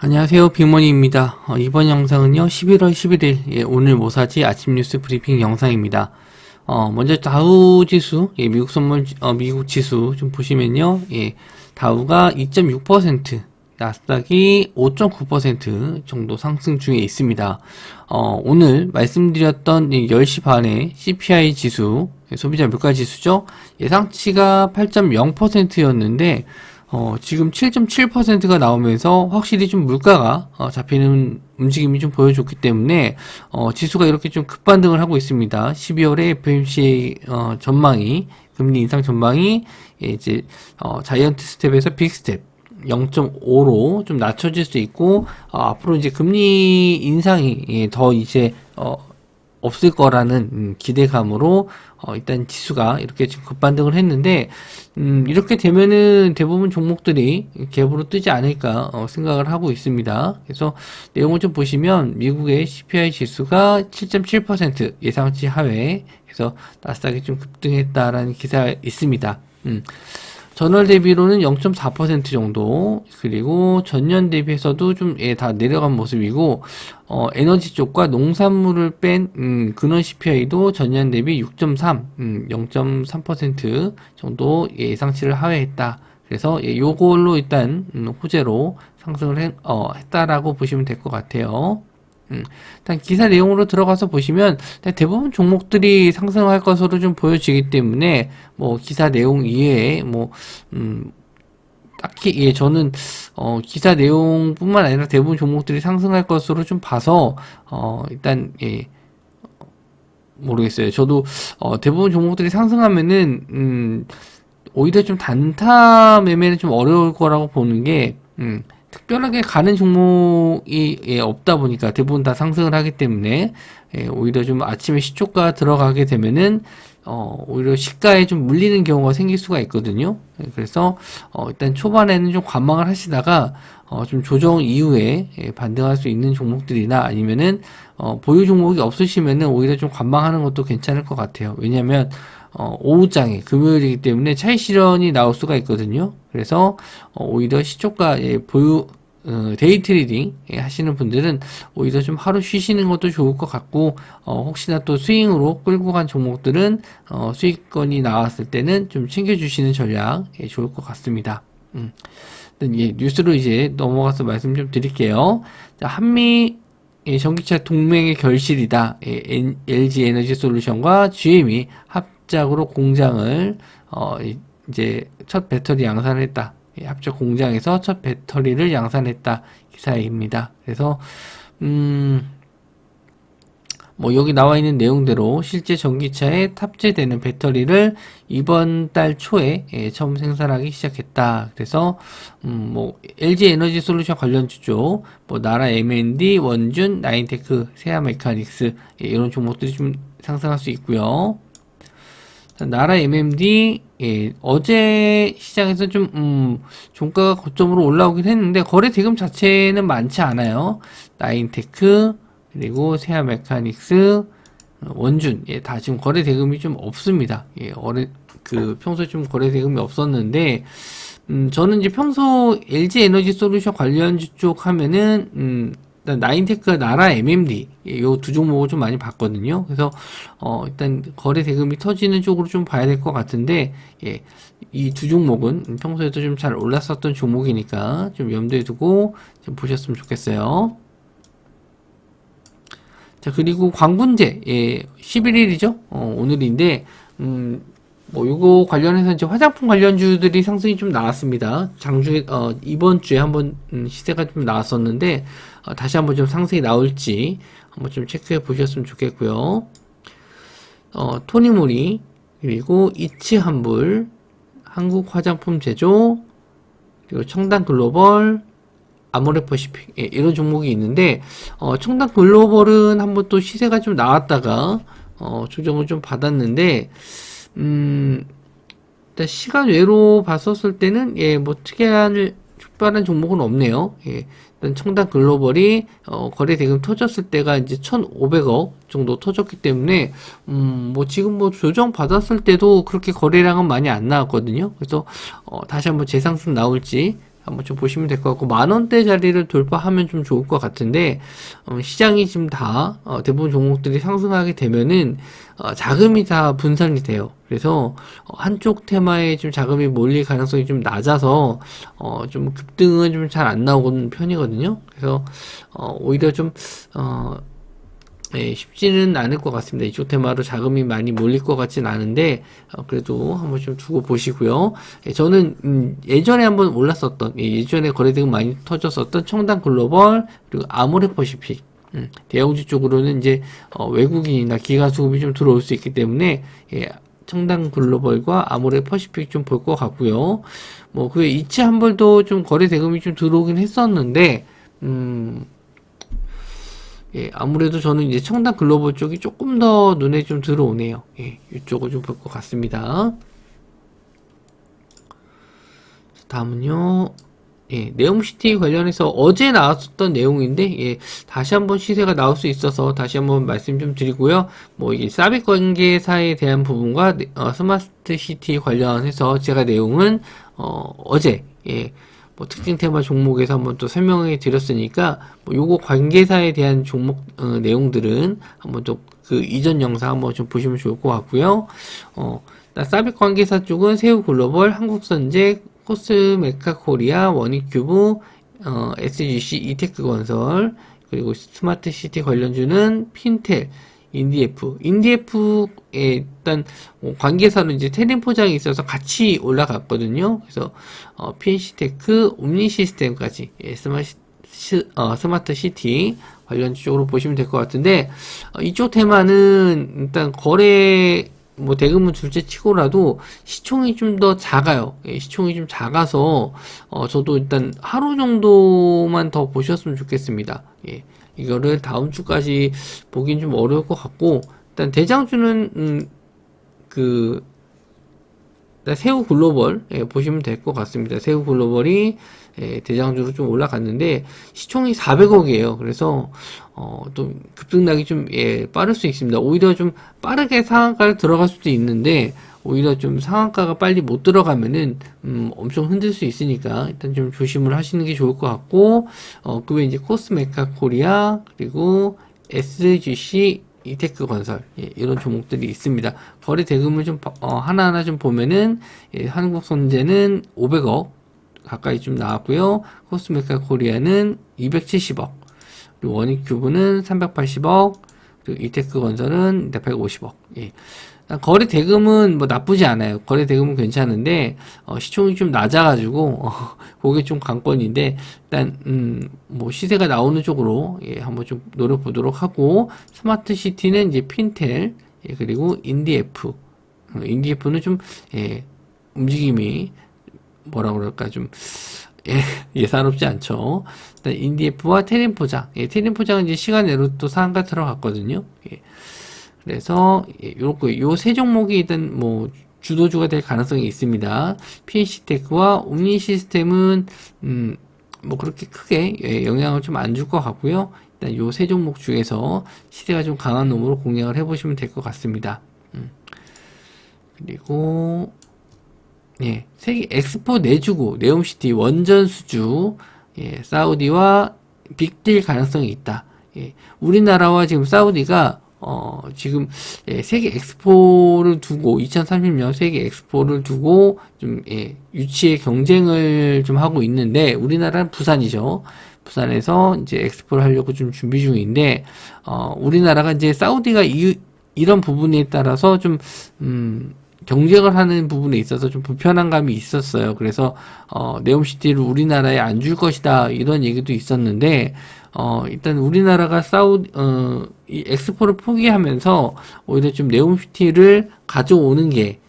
안녕하세요. 빅머니입니다. 이번 영상은요, 11월 11일, 오늘 모사지 아침 뉴스 브리핑 영상입니다. 먼저 다우지수, 미국 선물, 미국 지수 좀 보시면요, 다우가 2.6%, 나스닥이 5.9% 정도 상승 중에 있습니다. 오늘 말씀드렸던 10시 반에 CPI 지수, 소비자 물가 지수죠, 예상치가 8.0%였는데, 지금 7.7%가 나오면서 확실히 좀 물가가 잡히는 움직임이 좀 보여줬기 때문에 지수가 이렇게 좀 급반등을 하고 있습니다. 12월에 FOMC 전망이 금리 인상 전망이 이제 자이언트 스텝에서 빅 스텝 0.5로 좀 낮춰질 수 있고 앞으로 이제 금리 인상이 더 이제 없을 거라는 기대감으로 일단 지수가 이렇게 지금 급반등을 했는데 이렇게 되면은 대부분 종목들이 갭으로 뜨지 않을까 생각을 하고 있습니다. 그래서 내용을 좀 보시면 미국의 CPI 지수가 7.7% 예상치 하회, 그래서 나스닥이 좀 급등했다라는 기사가 있습니다. 전월 대비로는 0.4% 정도, 그리고 전년 대비해서도 좀 다 내려간 모습이고 에너지 쪽과 농산물을 뺀 근원 CPI도 전년 대비 6.3, 0.3% 정도 예상치를 하회했다. 그래서 요걸로 일단 호재로 상승을 했다라고 보시면 될 것 같아요. 일단 기사 내용으로 들어가서 보시면 대부분 종목들이 상승할 것으로 좀 보여지기 때문에 뭐 기사 내용 이외에 뭐 딱히 저는 기사 내용뿐만 아니라 대부분 종목들이 상승할 것으로 좀 봐서 일단 모르겠어요. 저도 대부분 종목들이 상승하면은 오히려 좀 단타 매매는 좀 어려울 거라고 보는 게 특별하게 가는 종목이 없다 보니까 대부분 다 상승을 하기 때문에 오히려 좀 아침에 시초가 들어가게 되면은 오히려 시가에 좀 물리는 경우가 생길 수가 있거든요. 그래서 일단 초반에는 좀 관망을 하시다가 좀 조정 이후에 반등할 수 있는 종목들이나 아니면은 보유 종목이 없으시면은 오히려 좀 관망하는 것도 괜찮을 것 같아요. 왜냐하면 오후장에 금요일이기 때문에 차익 실현이 나올 수가 있거든요. 그래서 오히려 시초가 보유 데이 트레이딩 하시는 분들은 오히려 좀 하루 쉬시는 것도 좋을 것 같고 혹시나 또 스윙으로 끌고 간 종목들은 수익권이 나왔을 때는 좀 챙겨주시는 전략 좋을 것 같습니다. 뉴스로 이제 넘어가서 말씀 좀 드릴게요. 자, 한미 전기차 동맹의 결실이다. LG 에너지 솔루션과 GM이 합작으로 공장을 이제 첫 배터리 양산을 했다. 합작 공장에서 첫 배터리를 양산했다 기사입니다. 그래서 뭐 여기 나와 있는 내용대로 실제 전기차에 탑재되는 배터리를 이번 달 초에 처음 생산하기 시작했다. 그래서 뭐 LG 에너지 솔루션 관련주죠. 뭐 나라 M&D, 원준, 나인테크, 세아 메카닉스 이런 종목들이 좀 상승할 수 있고요. 나라 MMD 어제 시장에서 좀 종가가 고점으로 올라오긴 했는데 거래 대금 자체는 많지 않아요. 나인테크 그리고 세아 메카닉스 원준 다 지금 거래 대금이 좀 없습니다. 평소에 좀 거래 대금이 없었는데 저는 이제 평소 LG 에너지 솔루션 관련주 쪽 하면은 나인테크가 나라 MMD 요 두 종목을 좀 많이 봤거든요. 그래서 일단 거래 대금이 터지는 쪽으로 좀 봐야 될 것 같은데 이 두 종목은 평소에도 좀 잘 올랐었던 종목이니까 좀 염두에 두고 좀 보셨으면 좋겠어요. 자, 그리고 광군제 11일이죠. 오늘인데 뭐 요거 관련해서 이제 화장품 관련주들이 상승이 좀 나왔습니다. 이번 주에 한번 시세가 좀 나왔었는데 다시 한번 좀 상승이 나올지 한번 좀 체크해 보셨으면 좋겠고요. 토니모리 그리고 이츠한불, 한국 화장품 제조, 그리고 청담 글로벌, 아모레퍼시픽 이런 종목이 있는데 청담 글로벌은 한번 또 시세가 좀 나왔다가 조정을 좀 받았는데 일단 시간 외로 봤었을 때는 뭐 특별한 종목은 없네요. 일단 청담 글로벌이 거래 대금 터졌을 때가 이제 1,500억 정도 터졌기 때문에 뭐 지금 뭐 조정 받았을 때도 그렇게 거래량은 많이 안 나왔거든요. 그래서 다시 한번 재상승 나올지 한번 좀 보시면 될 것 같고, 10,000원대짜리를 돌파하면 좀 좋을 것 같은데, 시장이 지금 다, 대부분 종목들이 상승하게 되면은, 자금이 다 분산이 돼요. 그래서, 한쪽 테마에 좀 자금이 몰릴 가능성이 좀 낮아서, 좀 급등은 좀 잘 안 나오는 편이거든요. 그래서, 오히려 좀, 네, 쉽지는 않을 것 같습니다. 이쪽 테마로 자금이 많이 몰릴 것 같진 않은데, 그래도 한번 좀 두고 보시고요. 저는, 예전에 한번 올랐었던, 예전에 거래대금 많이 터졌었던 청담 글로벌, 그리고 아모레퍼시픽, 대형주 쪽으로는 이제, 외국인이나 기관 수급이 좀 들어올 수 있기 때문에, 청담 글로벌과 아모레퍼시픽 좀 볼 것 같고요. 뭐, 그 이치 한벌도 좀 거래대금이 좀 들어오긴 했었는데, 아무래도 저는 이제 청담 글로벌 쪽이 조금 더 눈에 좀 들어오네요. 이쪽을 좀 볼 것 같습니다. 다음은요, 네옴시티 관련해서 어제 나왔었던 내용인데, 다시 한번 시세가 나올 수 있어서 다시 한번 말씀 좀 드리고요. 뭐, 이게 사빗 관계사에 대한 부분과, 스마트시티 관련해서 제가 내용은, 어제, 뭐 특징 테마 종목에서 한번 또 설명해 드렸으니까 뭐 요거 관계사에 대한 종목 내용들은 한번 또 그 이전 영상 한번 좀 보시면 좋을 것 같고요. 사빗 관계사 쪽은 세우글로벌, 한국선제, 코스메카코리아, 워닝큐브, SGC, 이테크건설, 그리고 스마트시티 관련주는 핀텔, 인디에프에 일단 관계사로 이제 테린포장이 있어서 같이 올라갔거든요. 그래서 PNC테크, 옴니시스템까지 스마트시티 관련 쪽으로 보시면 될 것 같은데, 이쪽 테마는 일단 거래 뭐 대금은 둘째 치고라도 시총이 좀 더 작아요. 시총이 좀 작아서 저도 일단 하루 정도만 더 보셨으면 좋겠습니다. 이거를 다음 주까지 보긴 좀 어려울 것 같고, 일단 대장주는 세우 글로벌 보시면 될 것 같습니다. 세우 글로벌이 대장주로 좀 올라갔는데 시총이 400억이에요. 그래서 또 급등락이 좀 빠를 수 있습니다. 오히려 좀 빠르게 상한가를 들어갈 수도 있는데 오히려 좀 상한가가 빨리 못 들어가면은 엄청 흔들 수 있으니까 일단 좀 조심을 하시는 게 좋을 것 같고, 그 외에 이제 코스메카 코리아 그리고 SGC 이테크 건설 이런 종목들이 있습니다. 거래 대금을 좀 하나하나 좀 보면은 한국선제는 500억 가까이 좀 나왔고요. 코스메카 코리아는 270억, 그리고 워닝큐브는 380억, 그리고 이테크 건설은 150억. 거래 대금은 뭐 나쁘지 않아요. 거래 대금은 괜찮은데 시총이 좀 낮아가지고 그게 좀 관건인데, 일단 뭐 시세가 나오는 쪽으로 한번 좀 노려보도록 하고, 스마트시티는 이제 핀텔 그리고 인디에프는 좀 움직임이 뭐라 그럴까 좀 예사롭지 않죠. 일단 인디에프와 테린포장, 테린포장은 이제 시간 내로 또 상한가 들어갔거든요. 그래서 요 세 종목이 일단 뭐 주도주가 될 가능성이 있습니다. PNC테크와 옴니시스템은 뭐 그렇게 크게 영향을 좀 안 줄 것 같고요. 일단 요 세 종목 중에서 시세가 좀 강한 놈으로 공략을 해보시면 될 것 같습니다. 그리고 세계 엑스포 내주고 네옴시티 원전 수주, 사우디와 빅딜 가능성이 있다. 우리나라와 지금 사우디가 지금 세계 엑스포를 두고 2030년 세계 엑스포를 두고 좀 유치의 경쟁을 좀 하고 있는데, 우리나라는 부산이죠. 부산에서 이제 엑스포를 하려고 좀 준비 중인데, 우리나라가 이제 사우디가 이런 부분에 따라서 좀 경쟁을 하는 부분에 있어서 좀 불편한 감이 있었어요. 그래서 네옴시티를 우리나라에 안 줄 것이다 이런 얘기도 있었는데, 일단 우리나라가 이 엑스포를 포기하면서 오히려 좀 네옴시티를 가져오는 게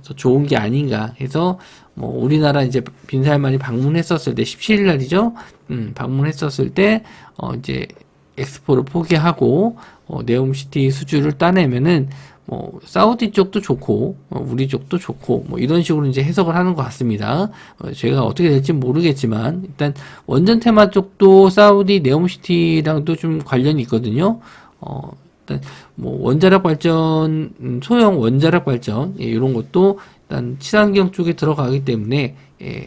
더 좋은 게 아닌가 해서, 뭐 우리나라 이제 빈살만이 방문했었을 때 17일 날이죠. 방문했었을 때 이제 엑스포를 포기하고 네옴시티 수주를 따내면은 뭐 사우디 쪽도 좋고 우리 쪽도 좋고 뭐 이런 식으로 이제 해석을 하는 것 같습니다. 제가 어떻게 될지 모르겠지만 일단 원전 테마 쪽도 사우디 네옴시티랑도 좀 관련이 있거든요. 일단 뭐 원자력 발전, 소형 원자력 발전 이런 것도 일단 친환경 쪽에 들어가기 때문에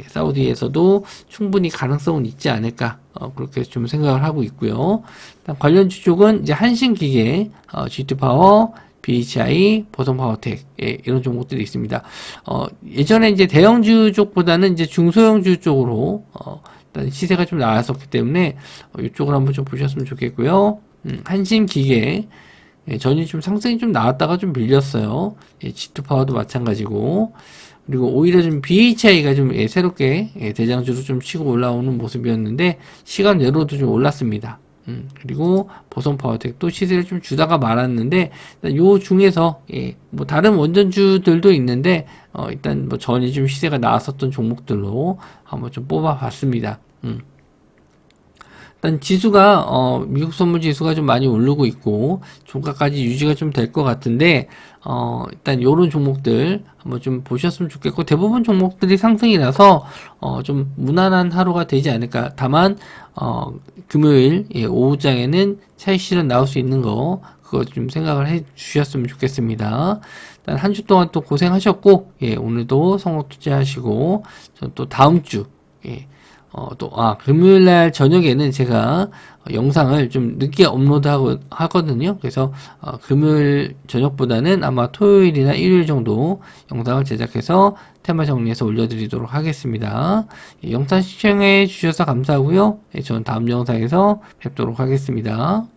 사우디에서도 충분히 가능성은 있지 않을까 그렇게 좀 생각을 하고 있고요. 일단 관련주 쪽은 이제 한신기계, G2파워, BHI, 보성파워텍 이런 종목들이 있습니다. 예전에 이제 대형주 쪽보다는 이제 중소형주 쪽으로 일단 시세가 좀 나왔었기 때문에 이쪽을 한번 좀 보셨으면 좋겠고요. 한신기계 전이 좀 상승이 좀 나왔다가 좀 밀렸어요. G2파워도 마찬가지고, 그리고 오히려 좀 BHI가 좀 새롭게 대장주로 좀 치고 올라오는 모습이었는데 시간 내로도 좀 올랐습니다. 그리고 보성파워텍도 시세를 좀 주다가 말았는데 요 중에서 뭐 다른 원전주들도 있는데 일단 뭐 전이 좀 시세가 나왔었던 종목들로 한번 좀 뽑아봤습니다. 일단 지수가 미국 선물 지수가 좀 많이 오르고 있고 종가까지 유지가 좀 될 것 같은데 일단 요런 종목들 한번 좀 보셨으면 좋겠고 대부분 종목들이 상승이라서 좀 무난한 하루가 되지 않을까. 다만 금요일 오후장에는 차익 실현 나올 수 있는 거 그거 좀 생각을 해 주셨으면 좋겠습니다. 일단 한 주 동안 또 고생하셨고 오늘도 성공 투자하시고 전 또 다음 주 금요일날 저녁에는 제가 영상을 좀 늦게 하거든요. 그래서 금요일 저녁보다는 아마 토요일이나 일요일 정도 영상을 제작해서 테마 정리해서 올려드리도록 하겠습니다. 영상 시청해 주셔서 감사하고요. 저는 다음 영상에서 뵙도록 하겠습니다.